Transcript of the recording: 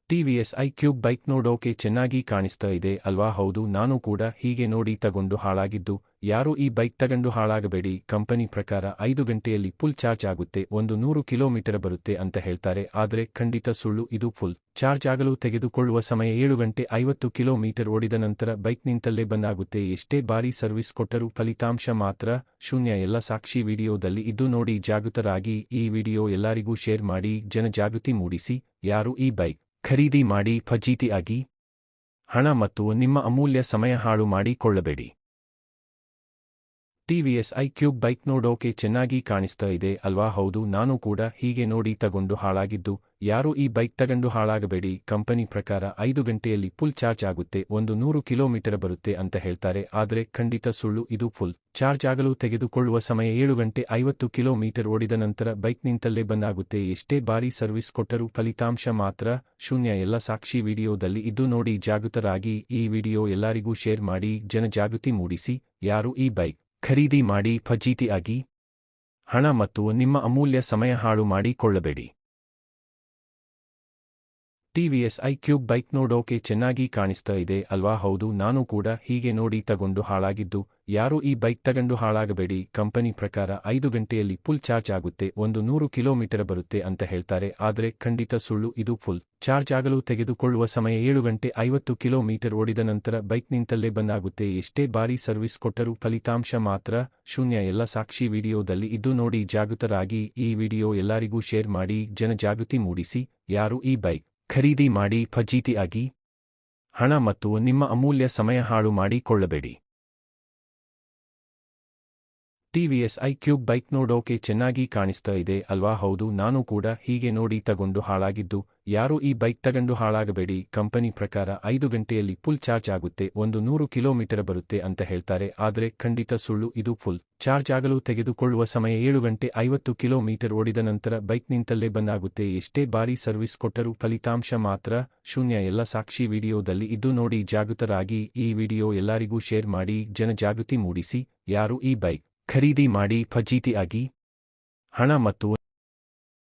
TVS ಐಕ್ಯೂಬ್ bike ನೋಡೋಕೆ ಚೆನ್ನಾಗಿ ಕಾಣಿಸ್ತಾ ಇದೆ ಅಲ್ವಾ? ಹೌದು, ನಾನು ಕೂಡ ಹೀಗೆ ನೋಡಿ ತಗೊಂಡು ಹಾಳಾಗಿದ್ದು. ಯಾರೂ ಈ ಬೈಕ್ ತಗೊಂಡು ಹಾಳಾಗಬೇಡಿ. ಕಂಪನಿ ಪ್ರಕಾರ 5 ಗಂಟೆಯಲ್ಲಿ ಫುಲ್ ಚಾರ್ಜ್ ಆಗುತ್ತೆ, 100 ಕಿಲೋಮೀಟರ್ ಬರುತ್ತೆ ಅಂತ ಹೇಳ್ತಾರೆ. ಆದರೆ ಖಂಡಿತ ಸುಳ್ಳು. ಇದು ಫುಲ್ ಚಾರ್ಜ್ ಆಗಲು ತೆಗೆದುಕೊಳ್ಳುವ ಸಮಯ 7 ಗಂಟೆ 50 ಕಿಲೋಮೀಟರ್ ಓಡಿದ ನಂತರ ಬೈಕ್ ನಿಂತಲ್ಲೇ ಬಂದ್ ಆಗುತ್ತೆ. ಎಷ್ಟೇ ಬಾರಿ ಸರ್ವಿಸ್ ಕೊಟ್ಟರೂ ಫಲಿತಾಂಶ ಮಾತ್ರ ಶೂನ್ಯ. ಎಲ್ಲ ಸಾಕ್ಷಿ ವಿಡಿಯೋದಲ್ಲಿ ಇದ್ದು ನೋಡಿ ಜಾಗೃತರಾಗಿ. ಈ ವಿಡಿಯೋ ಎಲ್ಲರಿಗೂ ಶೇರ್ ಮಾಡಿ, ಜನಜಾಗೃತಿ ಮೂಡಿಸಿ. ಯಾರು ಈ ಬೈಕ್ ಖರೀದಿ ಮಾಡಿ ಫಜೀತಿ ಆಗಿ ಹಣ ಮತ್ತು ನಿಮ್ಮ ಅಮೂಲ್ಯ ಸಮಯ ಹಾಳು ಮಾಡಿಕೊಳ್ಳಬೇಡಿ. ಟಿವಿಎಸ್ ಐಕ್ಯೂಬ್ ಬೈಕ್ ನೋಡೋಕೆ ಚೆನ್ನಾಗಿ ಕಾಣಿಸ್ತಾ ಇದೆ ಅಲ್ವಾ? ಹೌದು, ನಾನು ಕೂಡ ಹೀಗೆ ನೋಡಿ ತಗೊಂಡು ಹಾಳಾಗಿದ್ದು. ಯಾರೂ ಈ ಬೈಕ್ ತಗೊಂಡು ಹಾಳಾಗಬೇಡಿ. ಕಂಪನಿ ಪ್ರಕಾರ 5 ಗಂಟೆಯಲ್ಲಿ ಫುಲ್ ಚಾರ್ಜ್ ಆಗುತ್ತೆ, 100 ಕಿಲೋಮೀಟರ್ ಬರುತ್ತೆ ಅಂತ ಹೇಳ್ತಾರೆ. ಆದರೆ ಖಂಡಿತ ಸುಳ್ಳು. ಇದು ಫುಲ್ ಚಾರ್ಜ್ ಆಗಲು ತೆಗೆದುಕೊಳ್ಳುವ ಸಮಯ 7 ಗಂಟೆ 50 ಕಿಲೋಮೀಟರ್ ಓಡಿದ ನಂತರ ಬೈಕ್ ನಿಂತಲ್ಲೇ ಬಂದ್ ಆಗುತ್ತೆ. ಎಷ್ಟೇ ಬಾರಿ ಸರ್ವಿಸ್ ಕೊಟ್ಟರೂ ಫಲಿತಾಂಶ ಮಾತ್ರ ಶೂನ್ಯ. ಎಲ್ಲ ಸಾಕ್ಷಿ ವಿಡಿಯೋದಲ್ಲಿ ಇದ್ದು ನೋಡಿ ಜಾಗೃತರಾಗಿ. ಈ ವಿಡಿಯೋ ಎಲ್ಲರಿಗೂ ಶೇರ್ ಮಾಡಿ, ಜನಜಾಗೃತಿ ಮೂಡಿಸಿ. ಯಾರು ಈ ಬೈಕ್ ಖರೀದಿ ಮಾಡಿ ಫಜೀತಿ ಆಗಿ ಹಣ ಮತ್ತು ನಿಮ್ಮ ಅಮೂಲ್ಯ ಸಮಯ ಹಾಳು ಮಾಡಿಕೊಳ್ಳಬೇಡಿ. ಟಿವಿಎಸ್ ಐಕ್ಯೂಬ್ ಬೈಕ್ ನೋಡೋಕೆ ಚೆನ್ನಾಗಿ ಕಾಣಿಸ್ತಾ ಇದೆ ಅಲ್ವಾ? ಹೌದು, ನಾನು ಕೂಡ ಹೀಗೆ ನೋಡಿ ತಗೊಂಡು ಹಾಳಾಗಿದ್ದು. ಯಾರೂ ಈ ಬೈಕ್ ತಗೊಂಡು ಹಾಳಾಗಬೇಡಿ. ಕಂಪನಿ ಪ್ರಕಾರ 5 ಗಂಟೆಯಲ್ಲಿ ಫುಲ್ ಚಾರ್ಜ್ ಆಗುತ್ತೆ, 100 ಕಿಲೋಮೀಟರ್ ಬರುತ್ತೆ ಅಂತ ಹೇಳ್ತಾರೆ. ಆದರೆ ಖಂಡಿತ ಸುಳ್ಳು. ಇದು ಫುಲ್ ಚಾರ್ಜ್ ಆಗಲು ತೆಗೆದುಕೊಳ್ಳುವ ಸಮಯ 7 ಗಂಟೆ 50 ಕಿಲೋಮೀಟರ್ ಓಡಿದ ನಂತರ ಬೈಕ್ ನಿಂತಲ್ಲೇ ಬಂದ್ ಆಗುತ್ತೆ. ಎಷ್ಟೇ ಬಾರಿ ಸರ್ವಿಸ್ ಕೊಟ್ಟರೂ ಫಲಿತಾಂಶ ಮಾತ್ರ ಶೂನ್ಯ. ಎಲ್ಲ ಸಾಕ್ಷಿ ವಿಡಿಯೋದಲ್ಲಿ ಇದ್ದು ನೋಡಿ ಜಾಗೃತರಾಗಿ. ಈ ವಿಡಿಯೋ ಎಲ್ಲರಿಗೂ ಶೇರ್ ಮಾಡಿ, ಜನಜಾಗೃತಿ ಮೂಡಿಸಿ. ಯಾರು ಈ ಬೈಕ್ ಖರೀದಿ ಮಾಡಿ ಫಜೀತಿ ಆಗಿ ಹಣ ಮತ್ತು ನಿಮ್ಮ ಅಮೂಲ್ಯ ಸಮಯ ಹಾಳು ಮಾಡಿಕೊಳ್ಳಬೇಡಿ. ಟಿವಿಎಸ್ ಐಕ್ಯೂಬ್ ಬೈಕ್ ನೋಡೋಕೆ ಚೆನ್ನಾಗಿ ಕಾಣಿಸ್ತಾ ಇದೆ ಅಲ್ವಾ? ಹೌದು, ನಾನು ಕೂಡ ಹೀಗೆ ನೋಡಿ ತಗೊಂಡು ಹಾಳಾಗಿದ್ದು. ಯಾರೂ ಈ ಬೈಕ್ ತಗೊಂಡು ಹಾಳಾಗಬೇಡಿ. ಕಂಪನಿ ಪ್ರಕಾರ 5 ಗಂಟೆಯಲ್ಲಿ ಫುಲ್ ಚಾರ್ಜ್ ಆಗುತ್ತೆ, 100 ಕಿಲೋಮೀಟರ್ ಬರುತ್ತೆ ಅಂತ ಹೇಳ್ತಾರೆ. ಆದರೆ ಖಂಡಿತ ಸುಳ್ಳು. ಇದು ಫುಲ್ ಚಾರ್ಜ್ ಆಗಲು ತೆಗೆದುಕೊಳ್ಳುವ ಸಮಯ 7 ಗಂಟೆ 50 ಕಿಲೋಮೀಟರ್ ಓಡಿದ ನಂತರ ಬೈಕ್ ನಿಂತಲ್ಲೇ ಬಂದ್ ಆಗುತ್ತೆ. ಎಷ್ಟೇ ಬಾರಿ ಸರ್ವಿಸ್ ಕೊಟ್ಟರೂ ಫಲಿತಾಂಶ ಮಾತ್ರ ಶೂನ್ಯ. ಎಲ್ಲ ಸಾಕ್ಷಿ ವಿಡಿಯೋದಲ್ಲಿ ಇದ್ದು ನೋಡಿ ಜಾಗೃತರಾಗಿ. ಈ ವಿಡಿಯೋ ಎಲ್ಲರಿಗೂ ಶೇರ್ ಮಾಡಿ, ಜನಜಾಗೃತಿ ಮೂಡಿಸಿ. ಯಾರು ಈ ಬೈಕ್ ಖರೀದಿ ಮಾಡಿ ಫಜೀತಿ ಆಗಿ ಹಣ ಮತ್ತು